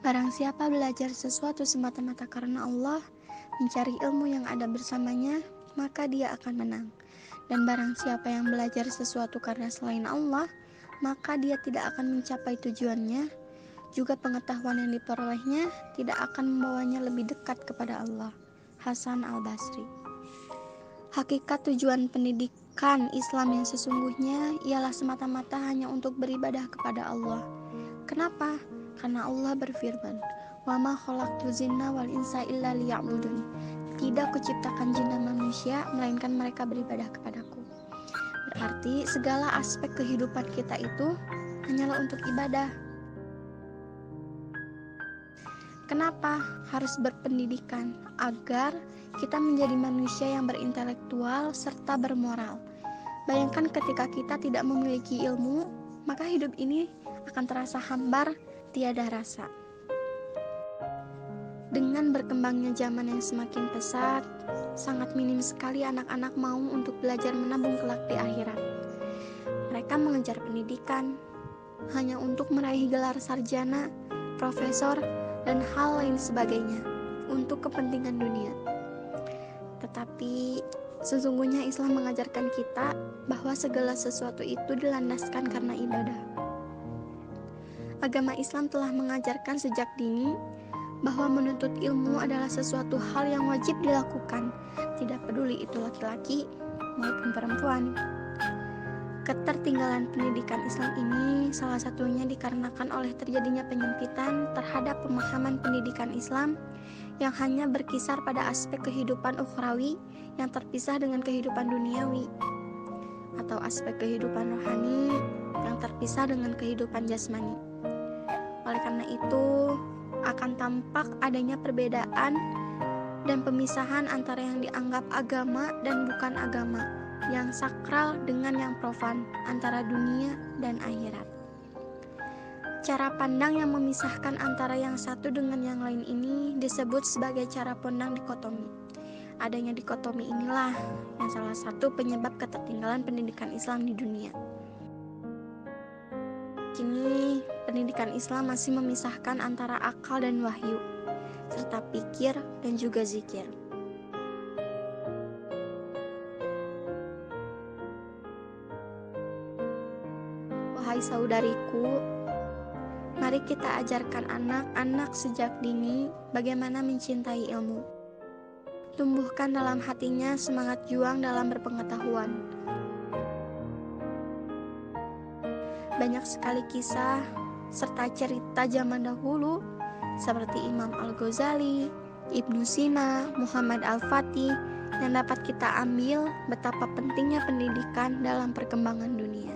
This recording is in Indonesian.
Barang siapa belajar sesuatu semata-mata karena Allah, mencari ilmu yang ada bersamanya, maka dia akan menang. Dan barang siapa yang belajar sesuatu karena selain Allah, maka dia tidak akan mencapai tujuannya. Juga pengetahuan yang diperolehnya tidak akan membawanya lebih dekat kepada Allah. Hasan Al-Basri. Hakikat tujuan pendidikan Islam yang sesungguhnya ialah semata-mata hanya untuk beribadah kepada Allah. Kenapa? Karena Allah berfirman, "Wa ma khalaqtul jinna wal insa illa liya'budun." Tidak kuciptakan jin dan manusia melainkan mereka beribadah kepadaku. Berarti segala aspek kehidupan kita itu hanyalah untuk ibadah. Kenapa harus berpendidikan? Agar kita menjadi manusia yang berintelektual serta bermoral. Bayangkan ketika kita tidak memiliki ilmu, maka hidup ini akan terasa hambar, tiada rasa. Dengan berkembangnya zaman yang semakin pesat, sangat minim sekali anak-anak mau untuk belajar menabung kelak di akhirat. Mereka mengejar pendidikan hanya untuk meraih gelar sarjana, profesor, dan hal lain sebagainya untuk kepentingan dunia. Tetapi sesungguhnya Islam mengajarkan kita bahwa segala sesuatu itu dilandaskan karena ibadah. Agama Islam telah mengajarkan sejak dini bahwa menuntut ilmu adalah sesuatu hal yang wajib dilakukan, tidak peduli itu laki-laki maupun perempuan. Ketertinggalan pendidikan Islam ini salah satunya dikarenakan oleh terjadinya penyempitan terhadap pemahaman pendidikan Islam yang hanya berkisar pada aspek kehidupan ukhrawi yang terpisah dengan kehidupan duniawi, atau aspek kehidupan rohani yang terpisah dengan kehidupan jasmani. Oleh karena itu, akan tampak adanya perbedaan dan pemisahan antara yang dianggap agama dan bukan agama, yang sakral dengan yang profan, antara dunia dan akhirat. Cara pandang yang memisahkan antara yang satu dengan yang lain ini disebut sebagai cara pandang dikotomi. Adanya dikotomi inilah yang salah satu penyebab ketertinggalan pendidikan Islam di dunia. Kini, pendidikan Islam masih memisahkan antara akal dan wahyu, serta pikir dan juga zikir. Wahai saudariku, mari kita ajarkan anak-anak sejak dini bagaimana mencintai ilmu. Tumbuhkan dalam hatinya semangat juang dalam berpengetahuan. Banyak sekali kisah serta cerita zaman dahulu seperti Imam Al-Ghazali, Ibnu Sina, Muhammad Al-Fatih yang dapat kita ambil betapa pentingnya pendidikan dalam perkembangan dunia.